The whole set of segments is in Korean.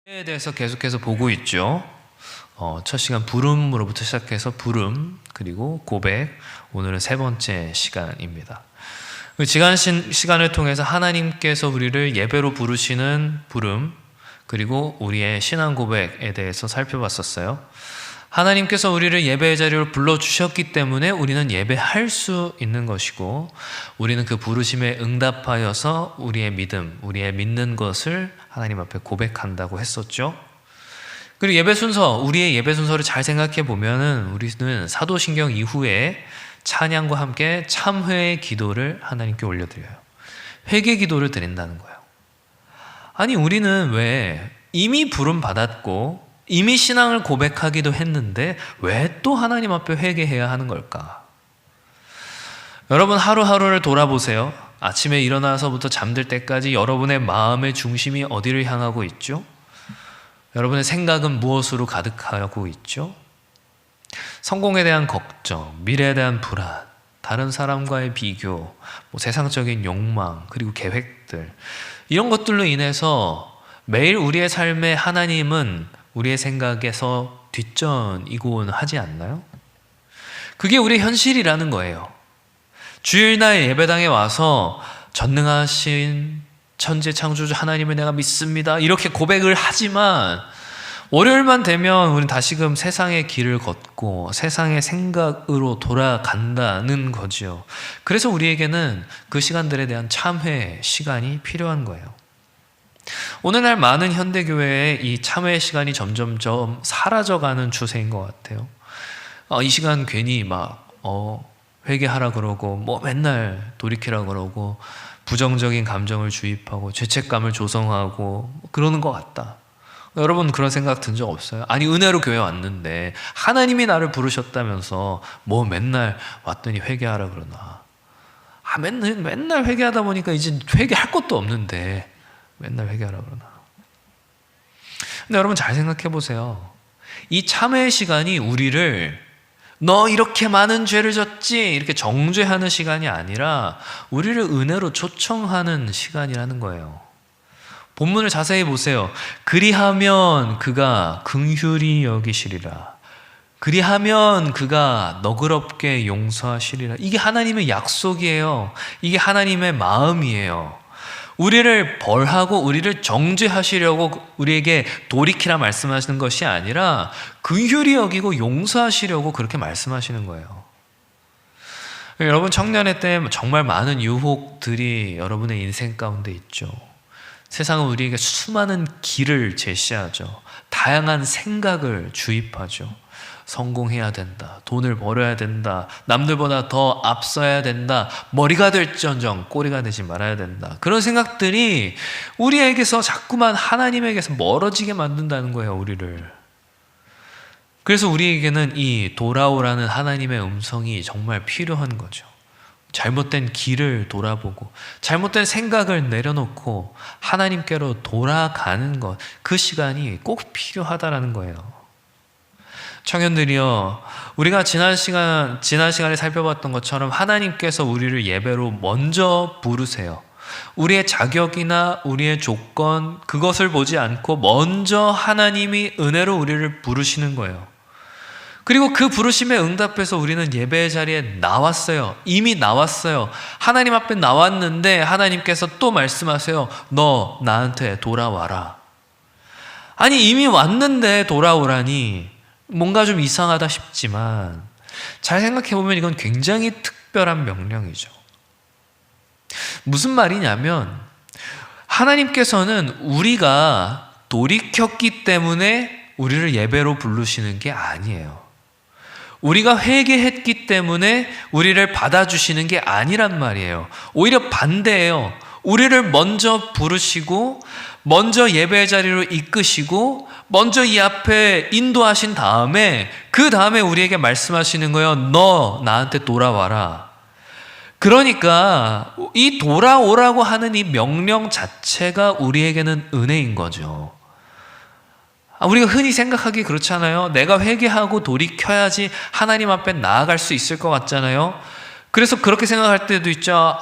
에 대해서 계속해서 보고 있죠. 첫 시간 부름으로부터 시작해서 부름, 그리고 고백, 오늘은 세 번째 시간입니다. 지난 시간을 통해서 하나님께서 우리를 예배로 부르시는 부름, 그리고 우리의 신앙 고백에 대해서 살펴봤었어요. 하나님께서 우리를 예배의 자리로 불러주셨기 때문에 우리는 예배할 수 있는 것이고, 우리는 그 부르심에 응답하여서 우리의 믿음, 우리의 믿는 것을 하나님 앞에 고백한다고 했었죠. 그리고 예배 순서, 우리의 예배 순서를 잘 생각해 보면은 우리는 사도신경 이후에 찬양과 함께 참회의 기도를 하나님께 올려드려요. 회개 기도를 드린다는 거예요. 아니, 우리는 왜 이미 부름 받았고 이미 신앙을 고백하기도 했는데 왜 또 하나님 앞에 회개해야 하는 걸까? 여러분, 하루하루를 돌아보세요. 아침에 일어나서부터 잠들 때까지 여러분의 마음의 중심이 어디를 향하고 있죠? 여러분의 생각은 무엇으로 가득하고 있죠? 성공에 대한 걱정, 미래에 대한 불안, 다른 사람과의 비교, 세상적인 욕망, 그리고 계획들, 이런 것들로 인해서 매일 우리의 삶에 하나님은 우리의 생각에서 뒷전이곤 하지 않나요? 그게 우리의 현실이라는 거예요. 주일날 예배당에 와서 전능하신 천지 창조주 하나님을 내가 믿습니다, 이렇게 고백을 하지만 월요일만 되면 우리는 다시금 세상의 길을 걷고 세상의 생각으로 돌아간다는 거죠. 그래서 우리에게는 그 시간들에 대한 참회 시간이 필요한 거예요. 오늘날 많은 현대교회의 이 참회의 시간이 점점점 사라져가는 추세인 것 같아요. 이 시간 괜히 회개하라 그러고 맨날 돌이키라 그러고 부정적인 감정을 주입하고 죄책감을 조성하고 그러는 것 같다. 여러분, 그런 생각 든 적 없어요? 아니, 은혜로 교회 왔는데 하나님이 나를 부르셨다면서 맨날 왔더니 회개하라 그러나. 맨날 회개하다 보니까 이제 회개할 것도 없는데 맨날 회개하라 그러나. 근데 여러분, 잘 생각해 보세요. 이 참회의 시간이 우리를 너 이렇게 많은 죄를 졌지 이렇게 정죄하는 시간이 아니라 우리를 은혜로 초청하는 시간이라는 거예요. 본문을 자세히 보세요. 그리하면 그가 긍휼히 여기시리라. 그리하면 그가 너그럽게 용서하시리라. 이게 하나님의 약속이에요. 이게 하나님의 마음이에요. 우리를 벌하고 우리를 정죄하시려고 우리에게 돌이키라 말씀하시는 것이 아니라 긍휼히 여기고 용서하시려고 그렇게 말씀하시는 거예요. 여러분, 청년의 때 정말 많은 유혹들이 여러분의 인생 가운데 있죠. 세상은 우리에게 수많은 길을 제시하죠. 다양한 생각을 주입하죠. 성공해야 된다, 돈을 벌어야 된다, 남들보다 더 앞서야 된다, 머리가 될지언정 꼬리가 되지 말아야 된다. 그런 생각들이 우리에게서 자꾸만 하나님에게서 멀어지게 만든다는 거예요, 우리를. 그래서 우리에게는 이 돌아오라는 하나님의 음성이 정말 필요한 거죠. 잘못된 길을 돌아보고 잘못된 생각을 내려놓고 하나님께로 돌아가는 것, 그 시간이 꼭 필요하다라는 거예요. 청년들이요, 우리가 지난 시간에 살펴봤던 것처럼 하나님께서 우리를 예배로 먼저 부르세요. 우리의 자격이나 우리의 조건, 그것을 보지 않고 먼저 하나님이 은혜로 우리를 부르시는 거예요. 그리고 그 부르심에 응답해서 우리는 예배의 자리에 나왔어요. 이미 나왔어요. 하나님 앞에 나왔는데 하나님께서 또 말씀하세요. 너 나한테 돌아와라. 아니, 이미 왔는데 돌아오라니 뭔가 좀 이상하다 싶지만 잘 생각해보면 이건 굉장히 특별한 명령이죠. 무슨 말이냐면 하나님께서는 우리가 돌이켰기 때문에 우리를 예배로 부르시는 게 아니에요. 우리가 회개했기 때문에 우리를 받아주시는 게 아니란 말이에요. 오히려 반대예요. 우리를 먼저 부르시고 먼저 예배의 자리로 이끄시고 먼저 이 앞에 인도하신 다음에 그 다음에 우리에게 말씀하시는 거예요. 너 나한테 돌아와라. 그러니까 이 돌아오라고 하는 이 명령 자체가 우리에게는 은혜인 거죠. 우리가 흔히 생각하기 그렇잖아요. 내가 회개하고 돌이켜야지 하나님 앞에 나아갈 수 있을 것 같잖아요. 그래서 그렇게 생각할 때도 있죠.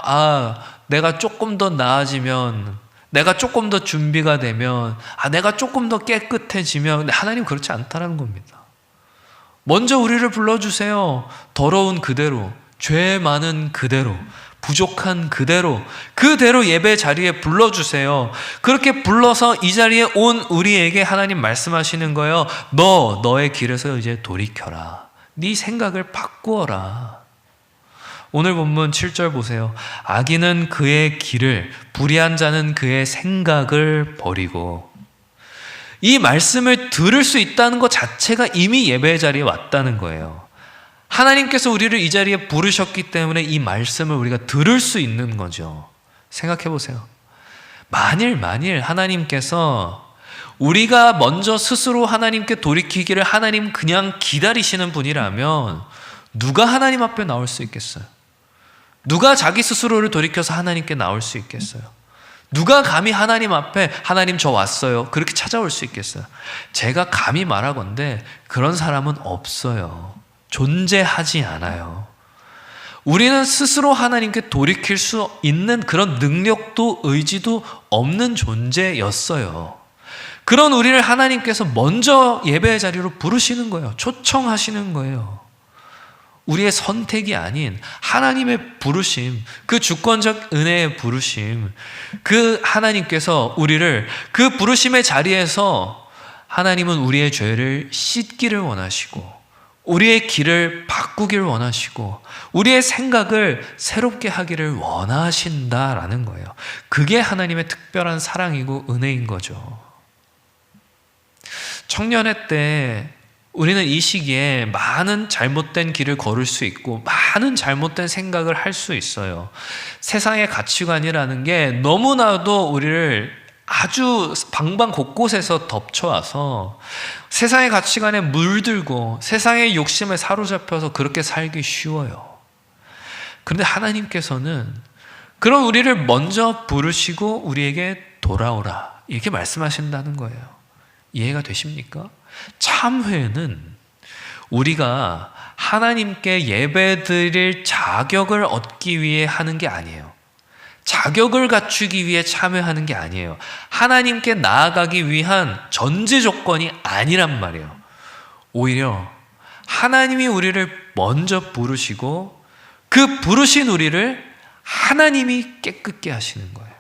내가 조금 더 나아지면 내가 조금 더 준비가 되면, 내가 조금 더 깨끗해지면, 근데 하나님 그렇지 않다는 겁니다. 먼저 우리를 불러주세요. 더러운 그대로, 죄 많은 그대로, 부족한 그대로, 그대로 예배 자리에 불러주세요. 그렇게 불러서 이 자리에 온 우리에게 하나님 말씀하시는 거예요. 너의 길에서 이제 돌이켜라. 네 생각을 바꾸어라. 오늘 본문 7절 보세요. 악인은 그의 길을, 불의한 자는 그의 생각을 버리고. 이 말씀을 들을 수 있다는 것 자체가 이미 예배 자리에 왔다는 거예요. 하나님께서 우리를 이 자리에 부르셨기 때문에 이 말씀을 우리가 들을 수 있는 거죠. 생각해 보세요. 만일 하나님께서 우리가 먼저 스스로 하나님께 돌이키기를 하나님 그냥 기다리시는 분이라면 누가 하나님 앞에 나올 수 있겠어요? 누가 자기 스스로를 돌이켜서 하나님께 나올 수 있겠어요? 누가 감히 하나님 앞에 하나님 저 왔어요 그렇게 찾아올 수 있겠어요? 제가 감히 말하건대 그런 사람은 없어요. 존재하지 않아요. 우리는 스스로 하나님께 돌이킬 수 있는 그런 능력도 의지도 없는 존재였어요. 그런 우리를 하나님께서 먼저 예배의 자리로 부르시는 거예요. 초청하시는 거예요. 우리의 선택이 아닌 하나님의 부르심, 그 주권적 은혜의 부르심, 그 하나님께서 우리를 그 부르심의 자리에서 하나님은 우리의 죄를 씻기를 원하시고 우리의 길을 바꾸기를 원하시고 우리의 생각을 새롭게 하기를 원하신다라는 거예요. 그게 하나님의 특별한 사랑이고 은혜인 거죠. 청년회 때 우리는 이 시기에 많은 잘못된 길을 걸을 수 있고 많은 잘못된 생각을 할 수 있어요. 세상의 가치관이라는 게 너무나도 우리를 아주 방방 곳곳에서 덮쳐와서 세상의 가치관에 물들고 세상의 욕심에 사로잡혀서 그렇게 살기 쉬워요. 그런데 하나님께서는 그런 우리를 먼저 부르시고 우리에게 돌아오라 이렇게 말씀하신다는 거예요. 이해가 되십니까? 참회는 우리가 하나님께 예배드릴 자격을 얻기 위해 하는 게 아니에요. 자격을 갖추기 위해 참회하는 게 아니에요. 하나님께 나아가기 위한 전제 조건이 아니란 말이에요. 오히려 하나님이 우리를 먼저 부르시고 그 부르신 우리를 하나님이 깨끗게 하시는 거예요.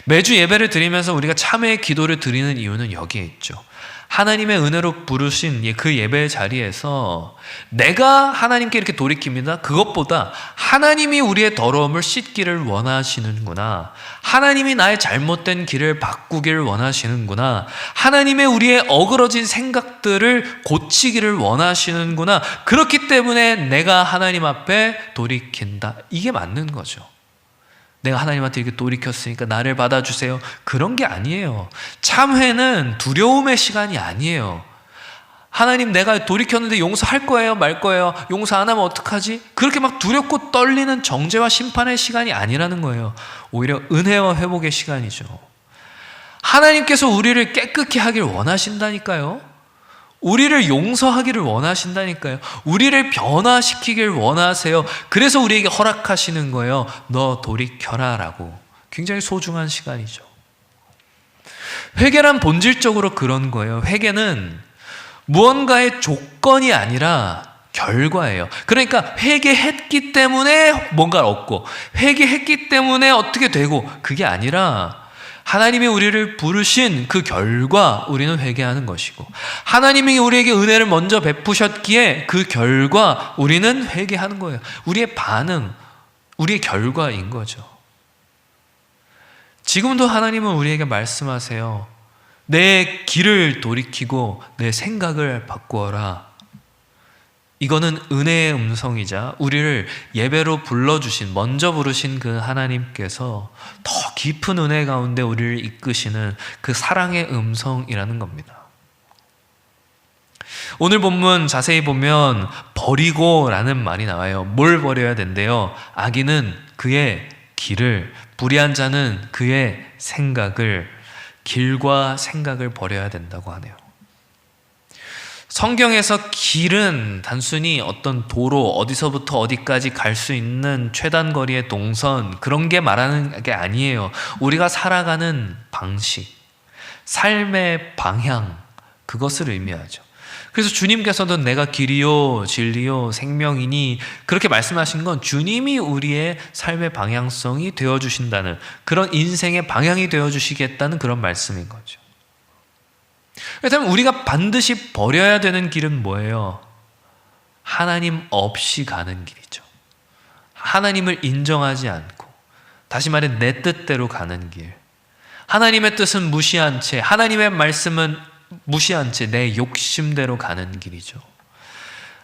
매주 예배를 드리면서 우리가 참회의 기도를 드리는 이유는 여기에 있죠. 하나님의 은혜로 부르신 그 예배의 자리에서 내가 하나님께 이렇게 돌이킵니다. 그것보다 하나님이 우리의 더러움을 씻기를 원하시는구나. 하나님이 나의 잘못된 길을 바꾸기를 원하시는구나. 하나님의 우리의 어그러진 생각들을 고치기를 원하시는구나. 그렇기 때문에 내가 하나님 앞에 돌이킨다. 이게 맞는 거죠. 내가 하나님한테 이렇게 돌이켰으니까 나를 받아주세요. 그런 게 아니에요. 참회는 두려움의 시간이 아니에요. 하나님 내가 돌이켰는데 용서할 거예요? 말 거예요? 용서 안 하면 어떡하지? 그렇게 막 두렵고 떨리는 정죄와 심판의 시간이 아니라는 거예요. 오히려 은혜와 회복의 시간이죠. 하나님께서 우리를 깨끗게 하길 원하신다니까요. 우리를 용서하기를 원하신다니까요. 우리를 변화시키길 원하세요. 그래서 우리에게 허락하시는 거예요. 너 돌이켜라 라고. 굉장히 소중한 시간이죠. 회개란 본질적으로 그런 거예요. 회개는 무언가의 조건이 아니라 결과예요. 그러니까 회개했기 때문에 뭔가를 얻고 회개했기 때문에 어떻게 되고 그게 아니라 하나님이 우리를 부르신 그 결과 우리는 회개하는 것이고 하나님이 우리에게 은혜를 먼저 베푸셨기에 그 결과 우리는 회개하는 거예요. 우리의 반응, 우리의 결과인 거죠. 지금도 하나님은 우리에게 말씀하세요. 내 길을 돌이키고 내 생각을 바꾸어라. 이거는 은혜의 음성이자 우리를 예배로 불러주신, 먼저 부르신 그 하나님께서 더 깊은 은혜 가운데 우리를 이끄시는 그 사랑의 음성이라는 겁니다. 오늘 본문 자세히 보면 버리고 라는 말이 나와요. 뭘 버려야 된대요? 악인은 그의 길을, 불의한 자는 그의 생각을, 길과 생각을 버려야 된다고 하네요. 성경에서 길은 단순히 어떤 도로, 어디서부터 어디까지 갈 수 있는 최단 거리의 동선, 그런 게 말하는 게 아니에요. 우리가 살아가는 방식, 삶의 방향, 그것을 의미하죠. 그래서 주님께서도 내가 길이요 진리요 생명이니 그렇게 말씀하신 건 주님이 우리의 삶의 방향성이 되어주신다는, 그런 인생의 방향이 되어주시겠다는 그런 말씀인 거죠. 그렇다면 우리가 반드시 버려야 되는 길은 뭐예요? 하나님 없이 가는 길이죠. 하나님을 인정하지 않고, 다시 말해 내 뜻대로 가는 길, 하나님의 뜻은 무시한 채, 하나님의 말씀은 무시한 채 내 욕심대로 가는 길이죠.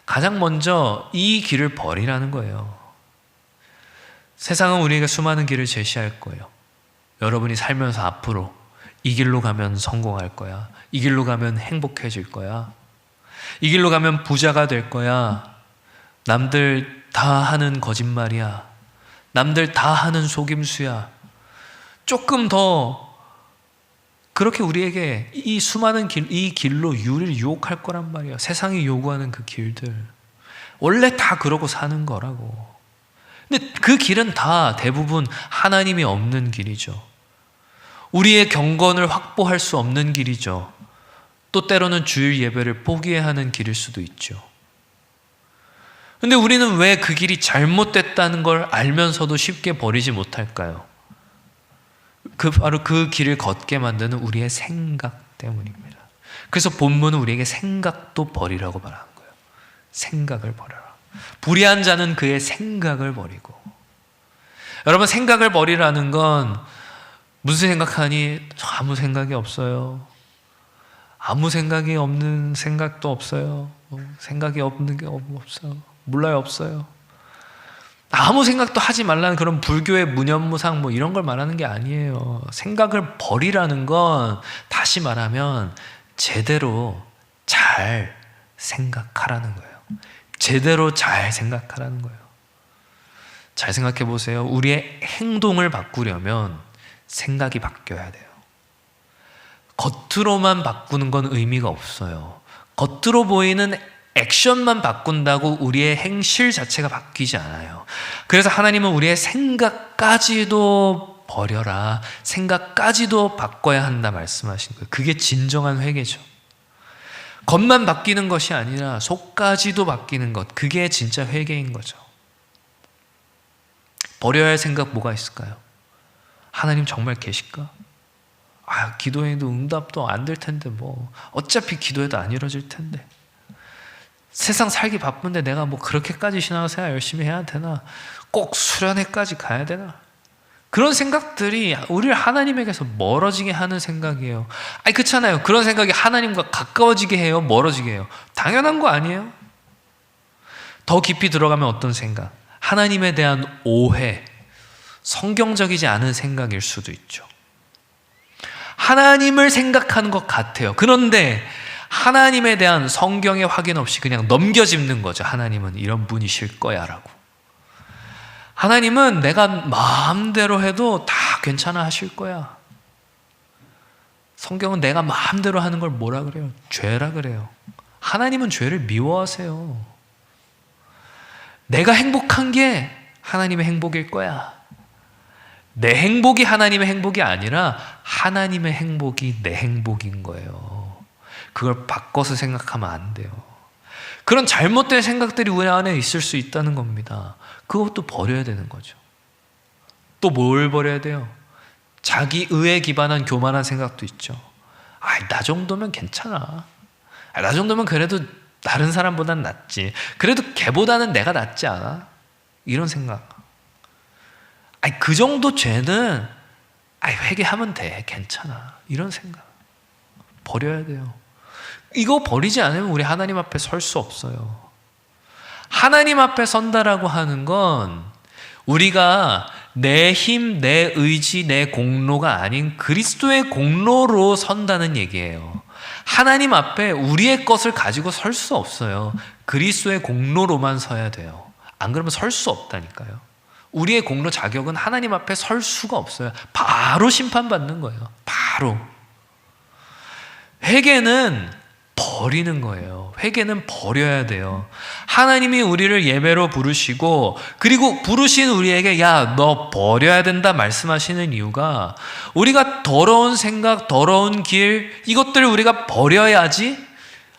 가장 먼저 이 길을 버리라는 거예요. 세상은 우리에게 수많은 길을 제시할 거예요. 여러분이 살면서 앞으로 이 길로 가면 성공할 거야, 이 길로 가면 행복해질 거야, 이 길로 가면 부자가 될 거야, 남들 다 하는 거짓말이야, 남들 다 하는 속임수야, 조금 더 그렇게 우리에게 이 수많은 길, 이 길로 우리를 유혹할 거란 말이야. 세상이 요구하는 그 길들, 원래 다 그러고 사는 거라고. 근데 그 길은 다 대부분 하나님이 없는 길이죠. 우리의 경건을 확보할 수 없는 길이죠. 또 때로는 주일 예배를 포기해야 하는 길일 수도 있죠. 근데 우리는 왜 그 길이 잘못됐다는 걸 알면서도 쉽게 버리지 못할까요? 바로 그 길을 걷게 만드는 우리의 생각 때문입니다. 그래서 본문은 우리에게 생각도 버리라고 말하는 거예요. 생각을 버려라. 불의한 자는 그의 생각을 버리고. 여러분, 생각을 버리라는 건 무슨 생각하니? 아무 생각이 없어요. 아무 생각이 없는 생각도 없어요. 생각이 없는 게 없어요. 몰라요, 없어요. 아무 생각도 하지 말라는 그런 불교의 무념무상 이런 걸 말하는 게 아니에요. 생각을 버리라는 건 다시 말하면 제대로 잘 생각하라는 거예요. 제대로 잘 생각하라는 거예요. 잘 생각해 보세요. 우리의 행동을 바꾸려면 생각이 바뀌어야 돼요. 겉으로만 바꾸는 건 의미가 없어요. 겉으로 보이는 액션만 바꾼다고 우리의 행실 자체가 바뀌지 않아요. 그래서 하나님은 우리의 생각까지도 버려라, 생각까지도 바꿔야 한다 말씀하신 거예요. 그게 진정한 회개죠. 겉만 바뀌는 것이 아니라 속까지도 바뀌는 것, 그게 진짜 회개인 거죠. 버려야 할 생각 뭐가 있을까요? 하나님 정말 계실까? 기도해도 응답도 안 될 텐데 어차피 기도해도 안 이루어질 텐데, 세상 살기 바쁜데 내가 그렇게까지 신앙생활 열심히 해야 되나? 꼭 수련회까지 가야 되나? 그런 생각들이 우리를 하나님에게서 멀어지게 하는 생각이에요. 그렇잖아요. 그런 생각이 하나님과 가까워지게 해요? 멀어지게 해요? 당연한 거 아니에요? 더 깊이 들어가면 어떤 생각? 하나님에 대한 오해, 성경적이지 않은 생각일 수도 있죠. 하나님을 생각하는 것 같아요. 그런데 하나님에 대한 성경의 확인 없이 그냥 넘겨짚는 거죠. 하나님은 이런 분이실 거야 라고. 하나님은 내가 마음대로 해도 다 괜찮아 하실 거야. 성경은 내가 마음대로 하는 걸 뭐라 그래요? 죄라 그래요. 하나님은 죄를 미워하세요. 내가 행복한 게 하나님의 행복일 거야. 내 행복이 하나님의 행복이 아니라 하나님의 행복이 내 행복인 거예요. 그걸 바꿔서 생각하면 안 돼요. 그런 잘못된 생각들이 우리 안에 있을 수 있다는 겁니다. 그것도 버려야 되는 거죠. 또 뭘 버려야 돼요? 자기 의에 기반한 교만한 생각도 있죠. 나 정도면 괜찮아. 나 정도면 그래도 다른 사람보단 낫지. 그래도 걔보다는 내가 낫지 않아? 이런 생각. 그 정도 죄는 회개하면 돼. 괜찮아. 이런 생각. 버려야 돼요. 이거 버리지 않으면 우리 하나님 앞에 설 수 없어요. 하나님 앞에 선다라고 하는 건 우리가 내 힘, 내 의지, 내 공로가 아닌 그리스도의 공로로 선다는 얘기예요. 하나님 앞에 우리의 것을 가지고 설 수 없어요. 그리스도의 공로로만 서야 돼요. 안 그러면 설 수 없다니까요. 우리의 공로 자격은 하나님 앞에 설 수가 없어요. 바로 심판받는 거예요. 바로. 회개는 버리는 거예요. 회개는 버려야 돼요. 하나님이 우리를 예배로 부르시고 그리고 부르신 우리에게 야, 너 버려야 된다 말씀하시는 이유가 우리가 더러운 생각, 더러운 길 이것들을 우리가 버려야지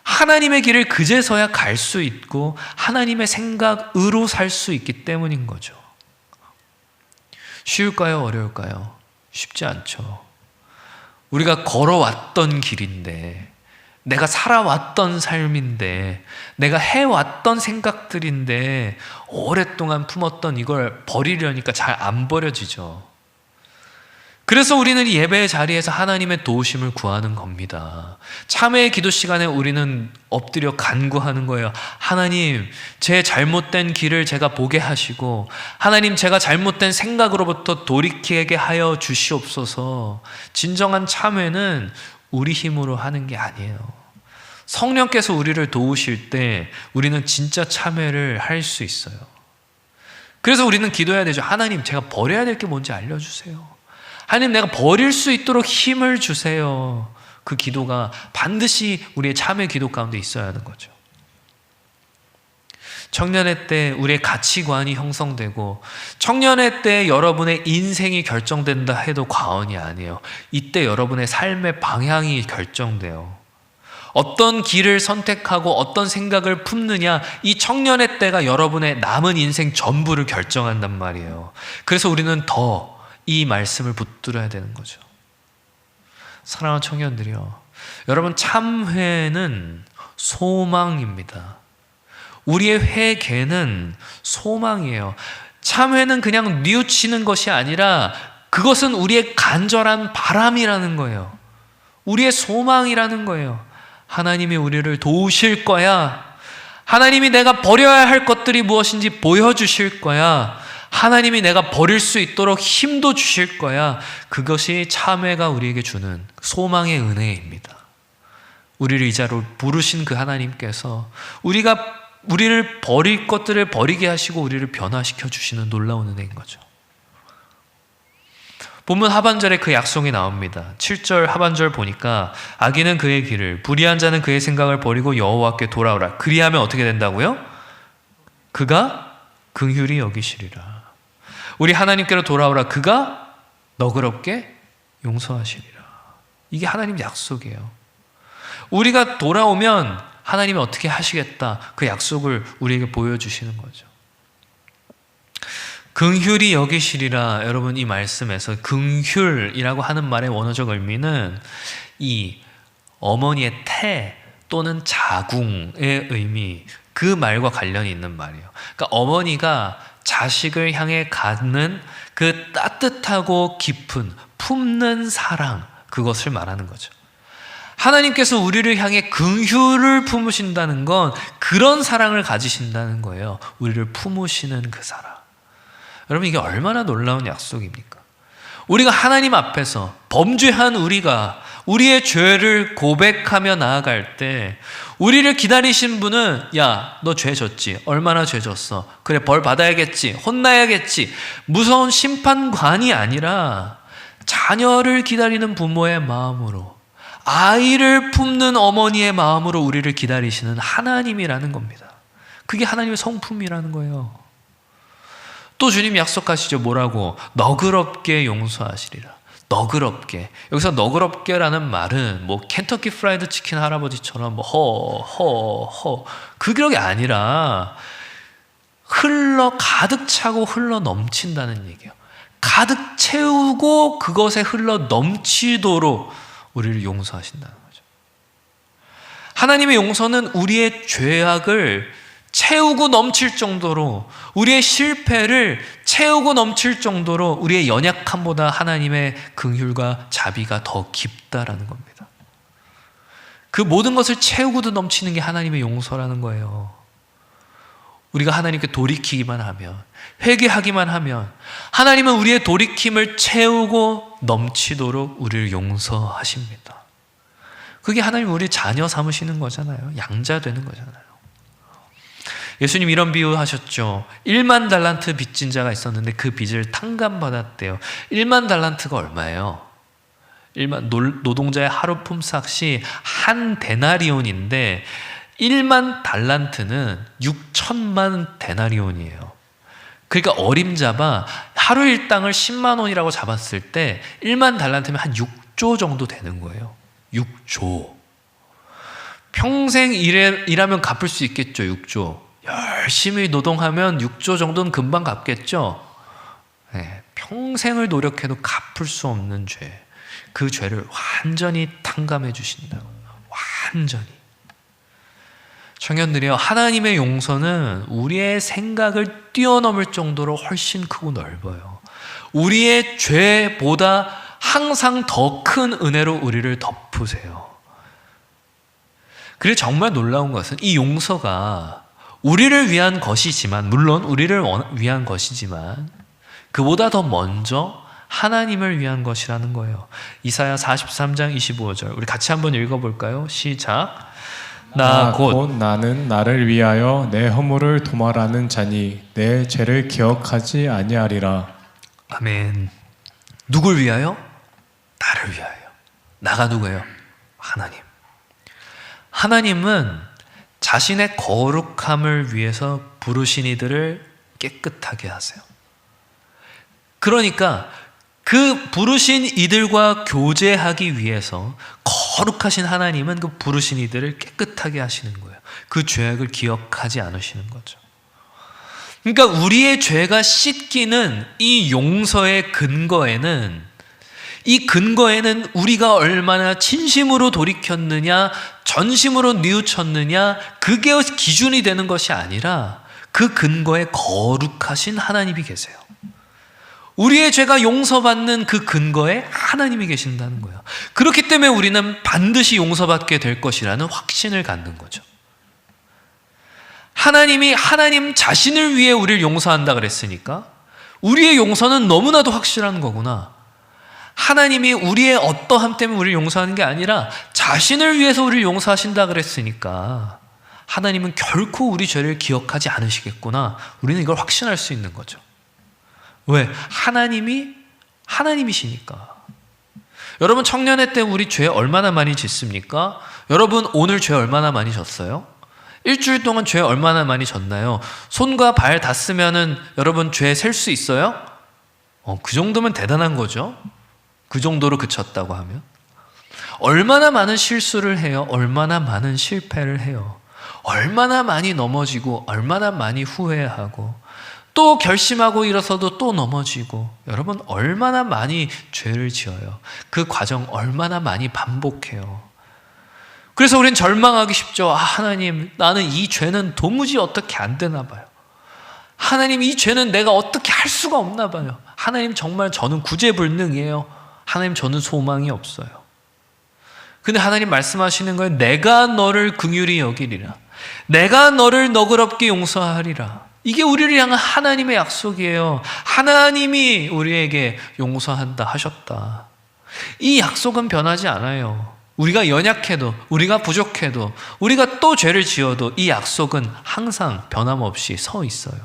하나님의 길을 그제서야 갈 수 있고 하나님의 생각으로 살 수 있기 때문인 거죠. 쉬울까요? 어려울까요? 쉽지 않죠. 우리가 걸어왔던 길인데 내가 살아왔던 삶인데 내가 해왔던 생각들인데 오랫동안 품었던 이걸 버리려니까 잘 안 버려지죠. 그래서 우리는 이 예배의 자리에서 하나님의 도우심을 구하는 겁니다. 참회의 기도 시간에 우리는 엎드려 간구하는 거예요. 하나님, 제 잘못된 길을 제가 보게 하시고 하나님, 제가 잘못된 생각으로부터 돌이키게 하여 주시옵소서. 진정한 참회는 우리 힘으로 하는 게 아니에요. 성령께서 우리를 도우실 때 우리는 진짜 참회를 할 수 있어요. 그래서 우리는 기도해야 되죠. 하나님, 제가 버려야 될 게 뭔지 알려주세요. 하나님, 내가 버릴 수 있도록 힘을 주세요. 그 기도가 반드시 우리의 참회 기도 가운데 있어야 하는 거죠. 청년의 때 우리의 가치관이 형성되고 청년의 때 여러분의 인생이 결정된다 해도 과언이 아니에요. 이때 여러분의 삶의 방향이 결정돼요. 어떤 길을 선택하고 어떤 생각을 품느냐, 이 청년의 때가 여러분의 남은 인생 전부를 결정한단 말이에요. 그래서 우리는 더 이 말씀을 붙들어야 되는 거죠. 사랑하는 청년들이요, 여러분, 참회는 소망입니다. 우리의 회개는 소망이에요. 참회는 그냥 뉘우치는 것이 아니라 그것은 우리의 간절한 바람이라는 거예요. 우리의 소망이라는 거예요. 하나님이 우리를 도우실 거야. 하나님이 내가 버려야 할 것들이 무엇인지 보여주실 거야. 하나님이 내가 버릴 수 있도록 힘도 주실 거야. 그것이 참회가 우리에게 주는 소망의 은혜입니다. 우리를 이 자리로 부르신 그 하나님께서 우리를 버릴 것들을 버리게 하시고 우리를 변화시켜 주시는 놀라운 은혜인 거죠. 본문 하반절에 그 약속이 나옵니다. 7절 하반절 보니까 악인은 그의 길을, 불의한 자는 그의 생각을 버리고 여호와께 돌아오라. 그리하면 어떻게 된다고요? 그가 긍휼히 여기시리라. 우리 하나님께로 돌아오라. 그가 너그럽게 용서하시리라. 이게 하나님 약속이에요. 우리가 돌아오면 하나님이 어떻게 하시겠다, 그 약속을 우리에게 보여주시는 거죠. 긍휼히 여기시리라. 여러분, 이 말씀에서 긍휼이라고 하는 말의 원어적 의미는 이 어머니의 태 또는 자궁의 의미, 그 말과 관련이 있는 말이에요. 그러니까 어머니가 자식을 향해 갖는 그 따뜻하고 깊은 품는 사랑, 그것을 말하는 거죠. 하나님께서 우리를 향해 긍휼을 품으신다는 건 그런 사랑을 가지신다는 거예요. 우리를 품으시는 그 사랑. 여러분, 이게 얼마나 놀라운 약속입니까? 우리가 하나님 앞에서 범죄한 우리가 우리의 죄를 고백하며 나아갈 때 우리를 기다리신 분은 야, 너 죄 졌지? 얼마나 죄 졌어? 그래, 벌 받아야겠지? 혼나야겠지? 무서운 심판관이 아니라 자녀를 기다리는 부모의 마음으로, 아이를 품는 어머니의 마음으로 우리를 기다리시는 하나님이라는 겁니다. 그게 하나님의 성품이라는 거예요. 또 주님 약속하시죠. 뭐라고? 너그럽게 용서하시리라. 너그럽게. 여기서 너그럽게라는 말은 뭐 켄터키 프라이드 치킨 할아버지처럼 뭐 허 그게 아니라 가득 차고 흘러 넘친다는 얘기예요. 가득 채우고 그것에 흘러 넘치도록 우리를 용서하신다는 거죠. 하나님의 용서는 우리의 죄악을 채우고 넘칠 정도로, 우리의 실패를 채우고 넘칠 정도로 우리의 연약함보다 하나님의 긍휼과 자비가 더 깊다라는 겁니다. 그 모든 것을 채우고도 넘치는 게 하나님의 용서라는 거예요. 우리가 하나님께 돌이키기만 하면, 회개하기만 하면 하나님은 우리의 돌이킴을 채우고 넘치도록 우리를 용서하십니다. 그게 하나님 우리 자녀 삼으시는 거잖아요. 양자 되는 거잖아요. 예수님 이런 비유 하셨죠. 1만 달란트 빚진 자가 있었는데 그 빚을 탕감받았대요. 1만 달란트가 얼마예요? 일반 노동자의 하루 품삯이 한 데나리온인데 1만 달란트는 6천만 데나리온이에요. 그러니까 어림잡아 하루 일당을 10만 원이라고 잡았을 때 1만 달란트면 한 6조 정도 되는 거예요. 6조. 평생 일하면 갚을 수 있겠죠. 6조. 열심히 노동하면 6조 정도는 금방 갚겠죠. 네, 평생을 노력해도 갚을 수 없는 죄. 그 죄를 완전히 탕감해 주신다고. 완전히. 청년들이요, 하나님의 용서는 우리의 생각을 뛰어넘을 정도로 훨씬 크고 넓어요. 우리의 죄보다 항상 더 큰 은혜로 우리를 덮으세요. 그래서 정말 놀라운 것은 이 용서가 우리를 위한 것이지만, 물론 우리를 위한 것이지만 그보다 더 먼저 하나님을 위한 것이라는 거예요. 이사야 43장 25절 우리 같이 한번 읽어볼까요? 시작. 나 곧 나는 나를 위하여 내 허물을 도말하는 자니 내 죄를 기억하지 아니하리라. 아멘. 누굴 위하여? 나를 위하여. 나가 누구예요? 하나님. 하나님은 자신의 거룩함을 위해서 부르신 이들을 깨끗하게 하세요. 그러니까 그 부르신 이들과 교제하기 위해서 거룩하신 하나님은 그 부르신 이들을 깨끗하게 하시는 거예요. 그 죄악을 기억하지 않으시는 거죠. 그러니까 우리의 죄가 씻기는 이 용서의 근거에는, 이 근거에는 우리가 얼마나 진심으로 돌이켰느냐, 전심으로 뉘우쳤느냐, 그게 기준이 되는 것이 아니라 그 근거에 거룩하신 하나님이 계세요. 우리의 죄가 용서받는 그 근거에 하나님이 계신다는 거예요. 그렇기 때문에 우리는 반드시 용서받게 될 것이라는 확신을 갖는 거죠. 하나님이 하나님 자신을 위해 우리를 용서한다 그랬으니까 우리의 용서는 너무나도 확실한 거구나. 하나님이 우리의 어떠함 때문에 우리를 용서하는 게 아니라 자신을 위해서 우리를 용서하신다 그랬으니까 하나님은 결코 우리 죄를 기억하지 않으시겠구나. 우리는 이걸 확신할 수 있는 거죠. 왜? 하나님이시니까. 여러분 청년회 때 우리 죄 얼마나 많이 짓습니까? 여러분 오늘 죄 얼마나 많이 졌어요? 일주일 동안 죄 얼마나 많이 졌나요? 손과 발 닿으면은 여러분 죄 셀 수 있어요? 그 정도면 대단한 거죠. 그 정도로 그쳤다고 하면. 얼마나 많은 실수를 해요? 얼마나 많은 실패를 해요? 얼마나 많이 넘어지고 얼마나 많이 후회하고 또 결심하고 일어서도 또 넘어지고, 여러분 얼마나 많이 죄를 지어요. 그 과정 얼마나 많이 반복해요. 그래서 우린 절망하기 쉽죠. 하나님, 나는 이 죄는 도무지 어떻게 안 되나 봐요. 하나님, 이 죄는 내가 어떻게 할 수가 없나 봐요. 하나님, 정말 저는 구제불능이에요. 하나님, 저는 소망이 없어요. 근데 하나님 말씀하시는 거예요. 내가 너를 긍휼히 여기리라. 내가 너를 너그럽게 용서하리라. 이게 우리를 향한 하나님의 약속이에요. 하나님이 우리에게 용서한다 하셨다. 이 약속은 변하지 않아요. 우리가 연약해도, 우리가 부족해도, 우리가 또 죄를 지어도 이 약속은 항상 변함없이 서 있어요.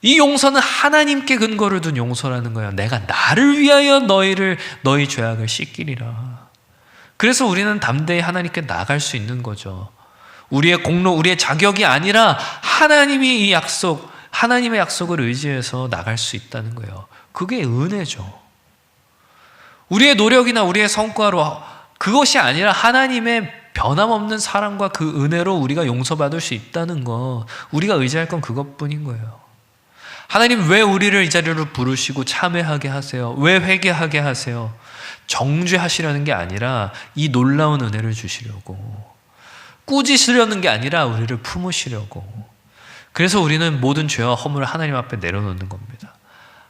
이 용서는 하나님께 근거를 둔 용서라는 거예요. 내가 나를 위하여 너희 죄악을 씻기리라. 그래서 우리는 담대히 하나님께 나갈 수 있는 거죠. 우리의 공로, 우리의 자격이 아니라 하나님이 이 약속, 하나님의 약속을 의지해서 나갈 수 있다는 거예요. 그게 은혜죠. 우리의 노력이나 우리의 성과로 그것이 아니라 하나님의 변함없는 사랑과 그 은혜로 우리가 용서받을 수 있다는 거, 우리가 의지할 건 그것뿐인 거예요. 하나님 왜 우리를 이 자리로 부르시고 참회하게 하세요? 왜 회개하게 하세요? 정죄하시려는 게 아니라 이 놀라운 은혜를 주시려고, 꾸짖으려는 게 아니라 우리를 품으시려고. 그래서 우리는 모든 죄와 허물을 하나님 앞에 내려놓는 겁니다.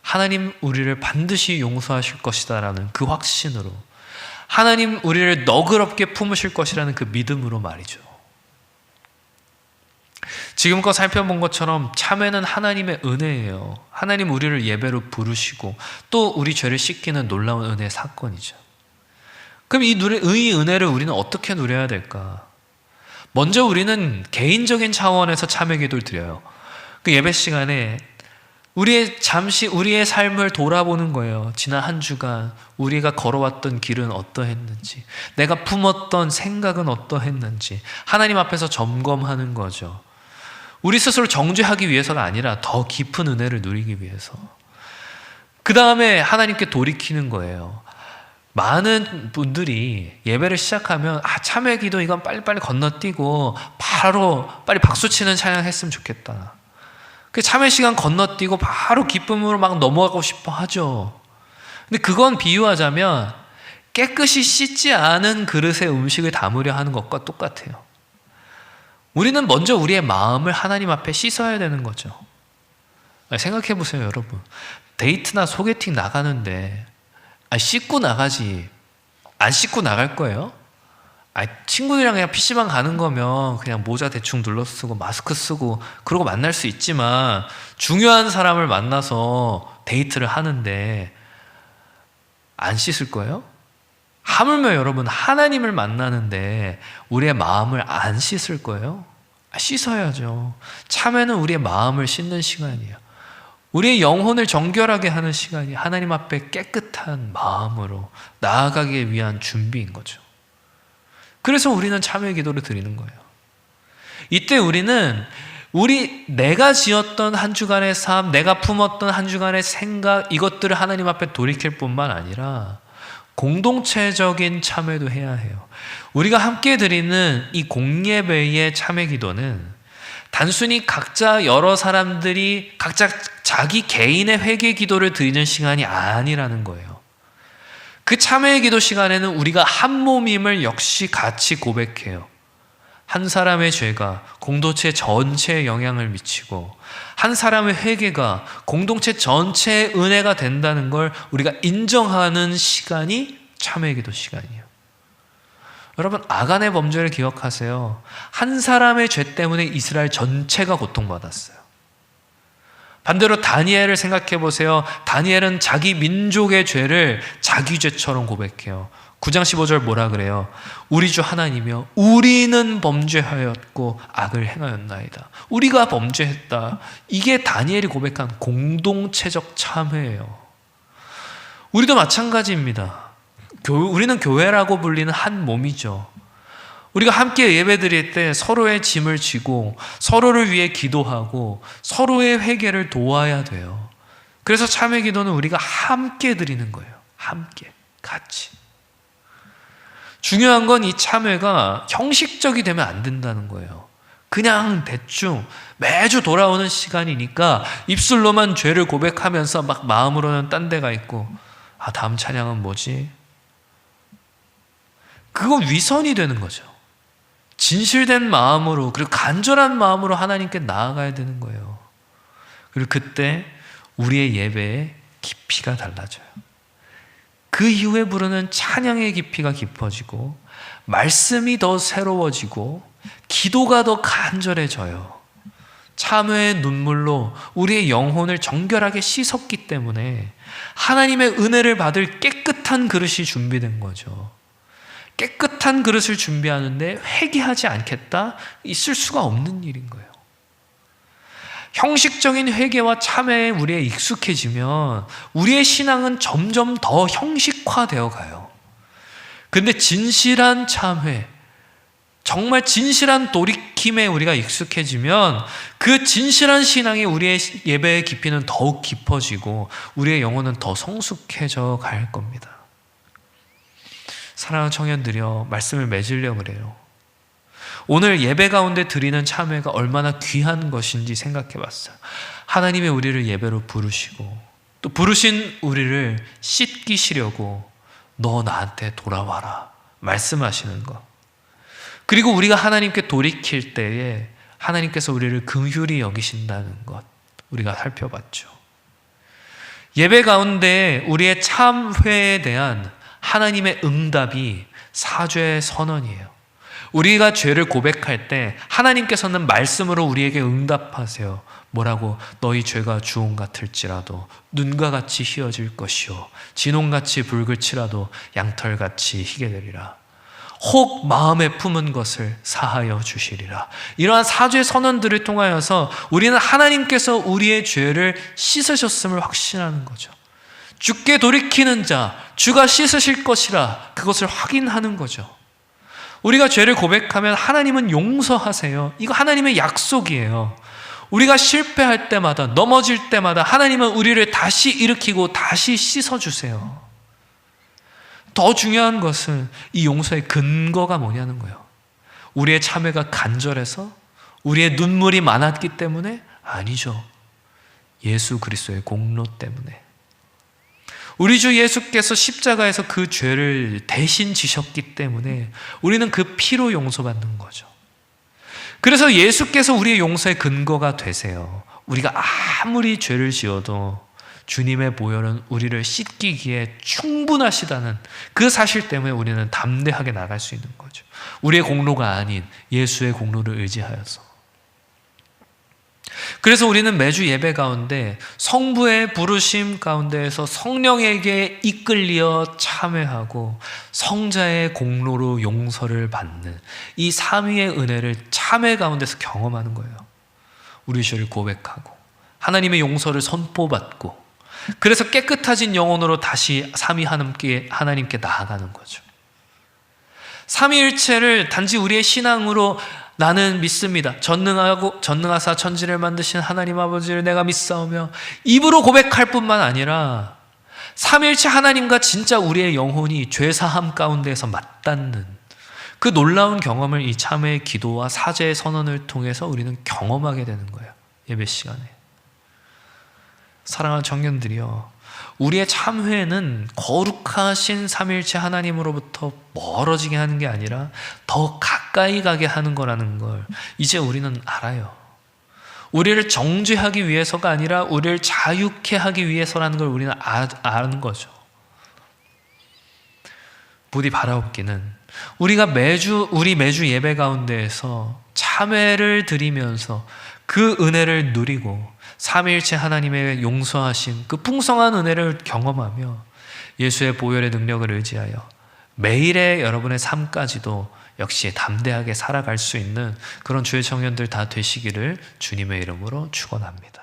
하나님 우리를 반드시 용서하실 것이다라는 그 확신으로, 하나님 우리를 너그럽게 품으실 것이라는 그 믿음으로 말이죠. 지금껏 살펴본 것처럼 참회는 하나님의 은혜예요. 하나님 우리를 예배로 부르시고 또 우리 죄를 씻기는 놀라운 은혜의 사건이죠. 그럼 이 은혜를 우리는 어떻게 누려야 될까? 먼저 우리는 개인적인 차원에서 참회 기도를 드려요. 그 예배 시간에 잠시 우리의 삶을 돌아보는 거예요. 지난 한 주간 우리가 걸어왔던 길은 어떠했는지, 내가 품었던 생각은 어떠했는지 하나님 앞에서 점검하는 거죠. 우리 스스로 정죄하기 위해서가 아니라 더 깊은 은혜를 누리기 위해서. 그 다음에 하나님께 돌이키는 거예요. 많은 분들이 예배를 시작하면 참회 기도 이건 빨리빨리 건너뛰고 바로 빨리 박수치는 찬양 했으면 좋겠다. 그 참회 시간 건너뛰고 바로 기쁨으로 막 넘어가고 싶어 하죠. 근데 그건 비유하자면 깨끗이 씻지 않은 그릇에 음식을 담으려 하는 것과 똑같아요. 우리는 먼저 우리의 마음을 하나님 앞에 씻어야 되는 거죠. 생각해 보세요, 여러분. 데이트나 소개팅 나가는데 씻고 나가지 안 씻고 나갈 거예요? 친구들이랑 그냥 PC방 가는 거면 그냥 모자 대충 눌러 쓰고 마스크 쓰고 그러고 만날 수 있지만, 중요한 사람을 만나서 데이트를 하는데 안 씻을 거예요? 하물며 여러분, 하나님을 만나는데 우리의 마음을 안 씻을 거예요? 씻어야죠. 참회는 우리의 마음을 씻는 시간이에요. 우리의 영혼을 정결하게 하는 시간이 하나님 앞에 깨끗한 마음으로 나아가기 위한 준비인 거죠. 그래서 우리는 참회 기도를 드리는 거예요. 이때 우리는 내가 지었던 한 주간의 삶, 내가 품었던 한 주간의 생각, 이것들을 하나님 앞에 돌이킬 뿐만 아니라 공동체적인 참회도 해야 해요. 우리가 함께 드리는 이 공예배의 참회 기도는 단순히 각자 여러 사람들이 각자 자기 개인의 회개 기도를 드리는 시간이 아니라는 거예요. 그 참회의 기도 시간에는 우리가 한 몸임을 역시 같이 고백해요. 한 사람의 죄가 공동체 전체에 영향을 미치고 한 사람의 회개가 공동체 전체의 은혜가 된다는 걸 우리가 인정하는 시간이 참회의 기도 시간이에요. 여러분, 아간의 범죄를 기억하세요. 한 사람의 죄 때문에 이스라엘 전체가 고통받았어요. 반대로 다니엘을 생각해 보세요. 다니엘은 자기 민족의 죄를 자기 죄처럼 고백해요. 9장 15절 뭐라 그래요? 우리 주 하나님이여, 우리는 범죄하였고 악을 행하였나이다. 우리가 범죄했다. 이게 다니엘이 고백한 공동체적 참회예요. 우리도 마찬가지입니다. 우리는 교회라고 불리는 한 몸이죠. 우리가 함께 예배드릴 때 서로의 짐을 지고 서로를 위해 기도하고 서로의 회개를 도와야 돼요. 그래서 참회 기도는 우리가 함께 드리는 거예요. 함께, 같이. 중요한 건 이 참회가 형식적이 되면 안 된다는 거예요. 그냥 대충 매주 돌아오는 시간이니까 입술로만 죄를 고백하면서 막 마음으로는 딴 데가 있고, 다음 찬양은 뭐지? 그건 위선이 되는 거죠. 진실된 마음으로, 그리고 간절한 마음으로 하나님께 나아가야 되는 거예요. 그리고 그때 우리의 예배의 깊이가 달라져요. 그 이후에 부르는 찬양의 깊이가 깊어지고 말씀이 더 새로워지고 기도가 더 간절해져요. 참회의 눈물로 우리의 영혼을 정결하게 씻었기 때문에 하나님의 은혜를 받을 깨끗한 그릇이 준비된 거죠. 깨끗한 그릇을 준비하는데 회개하지 않겠다? 있을 수가 없는 일인 거예요. 형식적인 회개와 참회에 우리가 익숙해지면 우리의 신앙은 점점 더 형식화되어 가요. 근데 진실한 참회, 정말 진실한 돌이킴에 우리가 익숙해지면 그 진실한 신앙이 우리의 예배의 깊이는 더욱 깊어지고 우리의 영혼은 더 성숙해져 갈 겁니다. 사랑하는 청년들이여, 말씀을 맺으려고 그래요. 오늘 예배 가운데 드리는 참회가 얼마나 귀한 것인지 생각해 봤어요. 하나님의 우리를 예배로 부르시고 또 부르신 우리를 씻기시려고 너 나한테 돌아와라 말씀하시는 것. 그리고 우리가 하나님께 돌이킬 때에 하나님께서 우리를 긍휼히 여기신다는 것 우리가 살펴봤죠. 예배 가운데 우리의 참회에 대한 하나님의 응답이 사죄 선언이에요. 우리가 죄를 고백할 때 하나님께서는 말씀으로 우리에게 응답하세요. 뭐라고? 너희 죄가 주홍 같을지라도 눈과 같이 희어질 것이요 진홍같이 붉을지라도 양털같이 희게 되리라. 혹 마음에 품은 것을 사하여 주시리라. 이러한 사죄 선언들을 통하여서 우리는 하나님께서 우리의 죄를 씻으셨음을 확신하는 거죠. 주께 돌이키는 자, 주가 씻으실 것이라, 그것을 확인하는 거죠. 우리가 죄를 고백하면 하나님은 용서하세요. 이거 하나님의 약속이에요. 우리가 실패할 때마다, 넘어질 때마다 하나님은 우리를 다시 일으키고 다시 씻어주세요. 더 중요한 것은 이 용서의 근거가 뭐냐는 거예요. 우리의 참회가 간절해서, 우리의 눈물이 많았기 때문에? 아니죠. 예수 그리스도의 공로 때문에. 우리 주 예수께서 십자가에서 그 죄를 대신 지셨기 때문에 우리는 그 피로 용서받는 거죠. 그래서 예수께서 우리의 용서의 근거가 되세요. 우리가 아무리 죄를 지어도 주님의 보혈은 우리를 씻기기에 충분하시다는 그 사실 때문에 우리는 담대하게 나갈 수 있는 거죠. 우리의 공로가 아닌 예수의 공로를 의지하여서. 그래서 우리는 매주 예배 가운데 성부의 부르심 가운데에서 성령에게 이끌려 참회하고 성자의 공로로 용서를 받는 이 삼위의 은혜를 참회 가운데서 경험하는 거예요. 우리 죄를 고백하고 하나님의 용서를 선포받고, 그래서 깨끗해진 영혼으로 다시 삼위 하나님께 나아가는 거죠. 삼위일체를 단지 우리의 신앙으로 나는 믿습니다, 전능하사 천지를 만드신 하나님 아버지를 내가 믿사오며 입으로 고백할 뿐만 아니라 삼위일체 하나님과 진짜 우리의 영혼이 죄사함 가운데에서 맞닿는 그 놀라운 경험을 이 참회의 기도와 사죄의 선언을 통해서 우리는 경험하게 되는 거예요. 예배 시간에. 사랑하는 청년들이요, 우리의 참회는 거룩하신 삼위일체 하나님으로부터 멀어지게 하는 게 아니라 더 가까이 가게 하는 거라는 걸 이제 우리는 알아요. 우리를 정죄하기 위해서가 아니라 우리를 자유케 하기 위해서라는 걸 우리는 아는 거죠. 부디 바라옵기는 우리가 매주 예배 가운데에서 참회를 드리면서 그 은혜를 누리고 삼위일체 하나님의 용서하신 그 풍성한 은혜를 경험하며 예수의 보혈의 능력을 의지하여 매일의 여러분의 삶까지도 역시 담대하게 살아갈 수 있는 그런 주의 청년들 다 되시기를 주님의 이름으로 축원합니다.